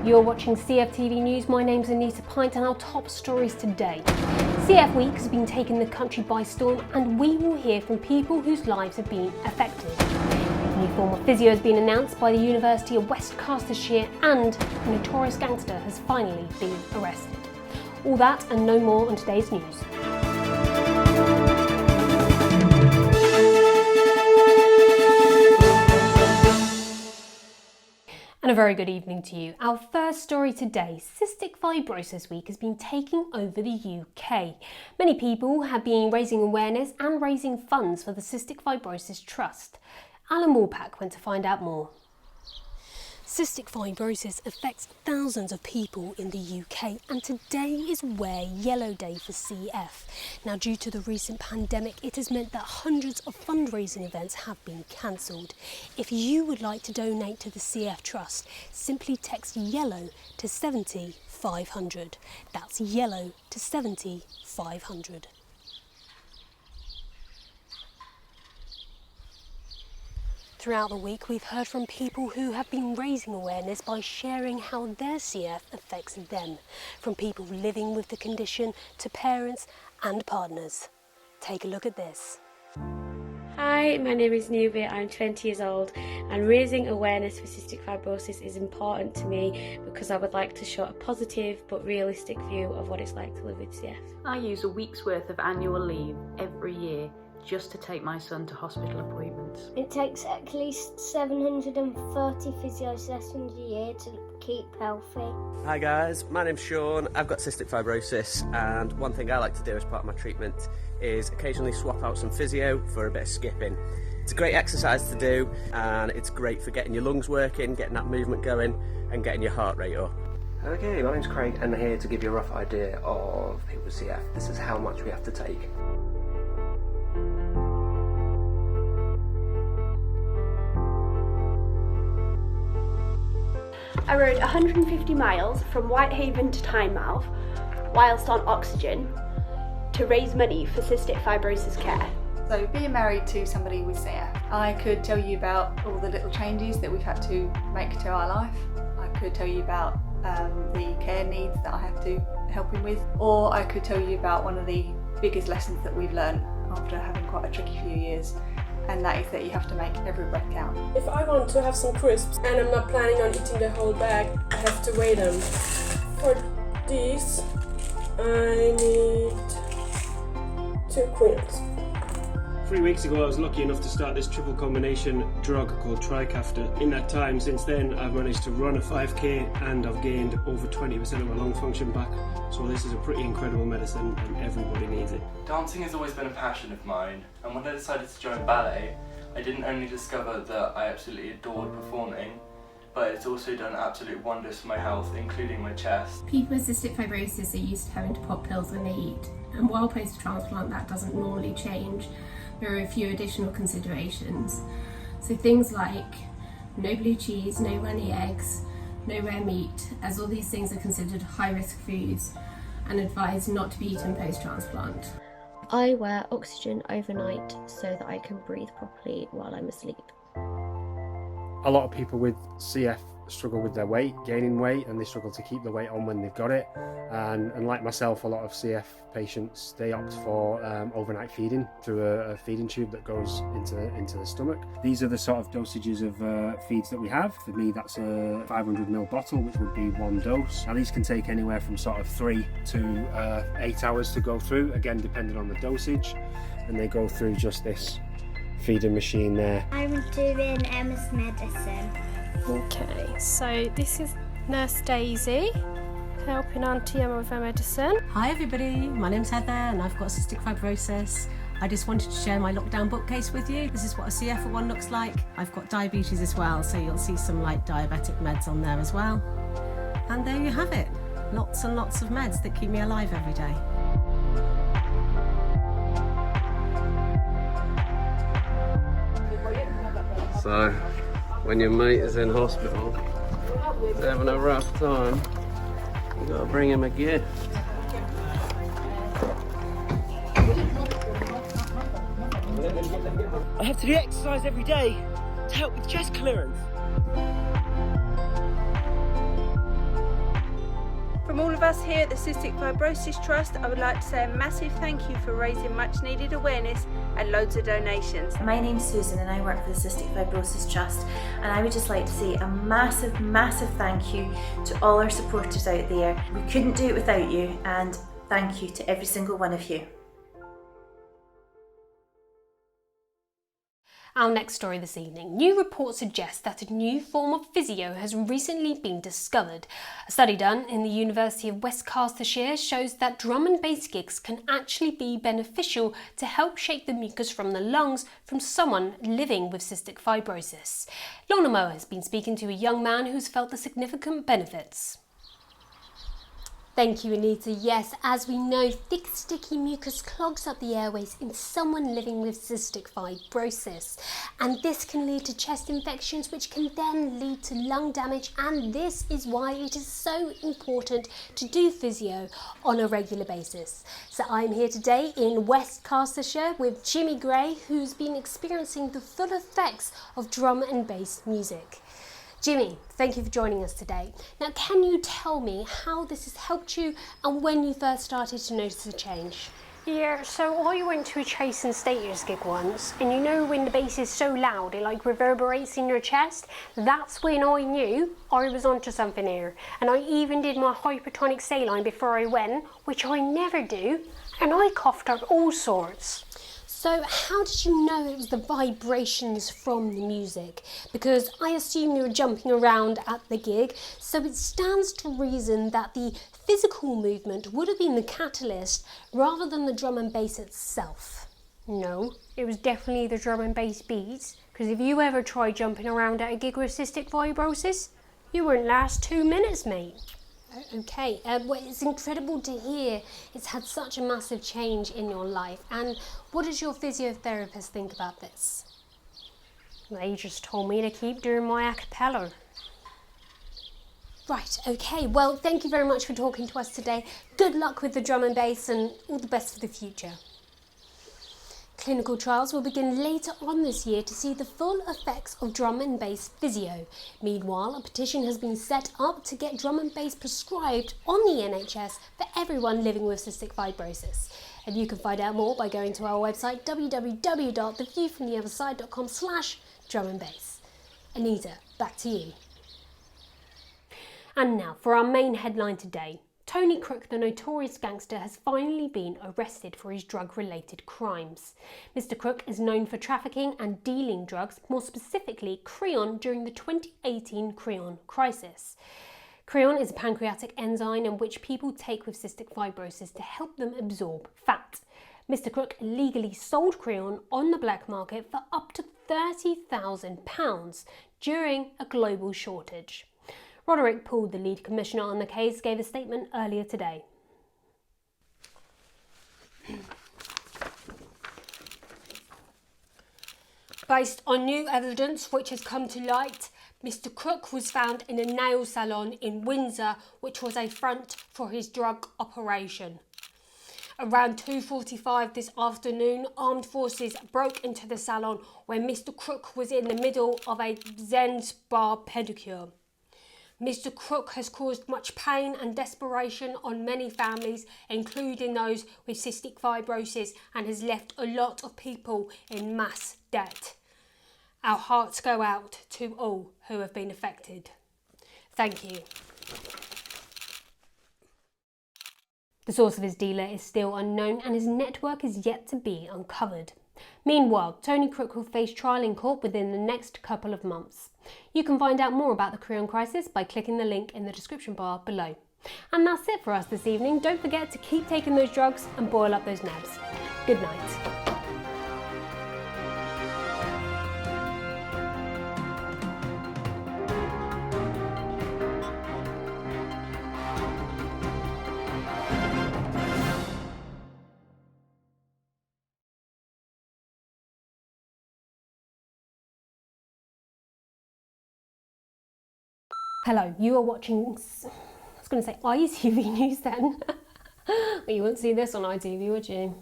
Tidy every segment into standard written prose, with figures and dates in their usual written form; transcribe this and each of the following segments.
You're watching CFTV News. My name's Anita Pint and our top stories today. CF Week has been taking the country by storm and we will hear from people whose lives have been affected. A new form of Physio has been announced by the University of West Castershire and a notorious gangster has finally been arrested. All that and no more on today's news. And a very good evening to you. Our first story today, Cystic Fibrosis Week has been taking over the UK. Many people have been raising awareness and raising funds for the Cystic Fibrosis Trust. Alan Morpack went to find out more. Cystic fibrosis affects thousands of people in the UK and today is Wear Yellow Day for CF. Now due to the recent pandemic it has meant that hundreds of fundraising events have been cancelled. If you would like to donate to the CF Trust, simply text YELLOW to 70500. That's YELLOW to 70500. Throughout the week, we've heard from people who have been raising awareness by sharing how their CF affects them, from people living with the condition to parents and partners. Take a look at this. Hi, my name is Nubia, I'm 20 years old and raising awareness for cystic fibrosis is important to me because I would like to show a positive but realistic view of what it's like to live with CF. I use a week's worth of annual leave every year just to take my son to hospital appointments. It takes at least 730 physio sessions a year to keep healthy. Hi guys, my name's Sean, I've got cystic fibrosis and one thing I like to do as part of my treatment is occasionally swap out some physio for a bit of skipping. It's a great exercise to do and it's great for getting your lungs working, getting that movement going and getting your heart rate up. Okay, my name's Craig and I'm here to give you a rough idea of people with CF. This is how much we have to take. I rode 150 miles from Whitehaven to Tynemouth whilst on oxygen to raise money for cystic fibrosis care. So being married to somebody with CF, I could tell you about all the little changes that we've had to make to our life. I could tell you about the care needs that I have to help him with, or I could tell you about one of the biggest lessons that we've learned after having quite a tricky few years. And that is that you have to make every breath count. If I want to have some crisps and I'm not planning on eating the whole bag, I have to weigh them. For these, I need 2 quinines. 3 weeks ago I was lucky enough to start this triple combination drug called Trikafta. In that time, since then, I've managed to run a 5k and I've gained over 20% of my lung function back. So this is a pretty incredible medicine and everybody needs it. Dancing has always been a passion of mine, and when I decided to join ballet, I didn't only discover that I absolutely adored performing, but it's also done absolute wonders for my health, including my chest. People with cystic fibrosis are used to having to pop pills when they eat, and while post-transplant that doesn't normally change, there are a few additional considerations. So things like no blue cheese, no runny eggs, no rare meat, as all these things are considered high-risk foods and advised not to be eaten post-transplant. I wear oxygen overnight so that I can breathe properly while I'm asleep. A lot of people with CF struggle with their weight, gaining weight, and they struggle to keep the weight on when they've got it. And like myself, a lot of CF patients, they opt for overnight feeding through a feeding tube that goes into the stomach. These are the sort of dosages of feeds that we have. For me, that's a 500ml bottle, which would be 1 dose. Now these can take anywhere from sort of 3 to 8 hours to go through, again depending on the dosage, and they go through just this feeding machine there. I'm doing MS medicine. Okay, so this is Nurse Daisy helping Auntie Emma with her medicine. Hi everybody, my name's Heather and I've got cystic fibrosis. I just wanted to share my lockdown bookcase with you. This is what a CF1 looks like. I've got diabetes as well, so you'll see some light diabetic meds on there as well. And there you have it, lots and lots of meds that keep me alive every day. So, when your mate is in hospital, having a rough time, you gotta bring him a gift. I have to do exercise every day to help with chest clearance. From all of us here at the Cystic Fibrosis Trust, I would like to say a massive thank you for raising much needed awareness and loads of donations. My name's Susan and I work for the Cystic Fibrosis Trust, and I would just like to say a massive, massive thank you to all our supporters out there. We couldn't do it without you, and thank you to every single one of you. Our next story this evening. New reports suggest that a new form of physio has recently been discovered. A study done in the University of West Castershire shows that drum and bass gigs can actually be beneficial to help shake the mucus from the lungs from someone living with cystic fibrosis. Lorna Moe has been speaking to a young man who's felt the significant benefits. Thank you, Anita. Yes, as we know, thick, sticky mucus clogs up the airways in someone living with cystic fibrosis. And this can lead to chest infections, which can then lead to lung damage. And this is why it is so important to do physio on a regular basis. So I'm here today in West Castershire with Jimmy Gray, who's been experiencing the full effects of drum and bass music. Jimmy, thank you for joining us today. Now, can you tell me how this has helped you and when you first started to notice a change? Yeah, so I went to a Chase and Status gig once, and you know when the bass is so loud it like reverberates in your chest? That's when I knew I was onto something here. And I even did my hypertonic saline before I went, which I never do, and I coughed up all sorts. So how did you know it was the vibrations from the music? Because I assume you were jumping around at the gig, so it stands to reason that the physical movement would have been the catalyst rather than the drum and bass itself. No, it was definitely the drum and bass beats, because if you ever tried jumping around at a gig with cystic fibrosis, you wouldn't last 2 minutes, mate. Okay, well, it's incredible to hear it's had such a massive change in your life. And what does your physiotherapist think about this? They just told me to keep doing my a cappella. Right, okay, well, thank you very much for talking to us today. Good luck with the drum and bass and all the best for the future. Clinical trials will begin later on this year to see the full effects of drum and bass physio. Meanwhile, a petition has been set up to get drum and bass prescribed on the NHS for everyone living with cystic fibrosis. And you can find out more by going to our website www.theviewfromtheotherside.com/drum and bass. Anita, back to you. And now for our main headline today. Tony Crook, the notorious gangster, has finally been arrested for his drug-related crimes. Mr. Crook is known for trafficking and dealing drugs, more specifically Creon, during the 2018 Creon crisis. Creon is a pancreatic enzyme in which people take with cystic fibrosis to help them absorb fat. Mr. Crook illegally sold Creon on the black market for up to £30,000 during a global shortage. Roderick Poole, the lead commissioner on the case, gave a statement earlier today. Based on new evidence which has come to light, Mr. Crook was found in a nail salon in Windsor, which was a front for his drug operation. Around 2:45 this afternoon, armed forces broke into the salon where Mr. Crook was in the middle of a Zen spa pedicure. Mr. Crook has caused much pain and desperation on many families, including those with cystic fibrosis, and has left a lot of people in mass debt. Our hearts go out to all who have been affected. Thank you. The source of his dealer is still unknown and his network is yet to be uncovered. Meanwhile, Tony Crook will face trial in court within the next couple of months. You can find out more about the Creon crisis by clicking the link in the description bar below. And that's it for us this evening. Don't forget to keep taking those drugs and boil up those nabs. Good night. Hello, you are watching, I was going to say ITV News then. But you wouldn't see this on ITV, would you?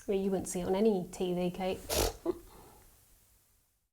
Well, you wouldn't see it on any TV, Kate.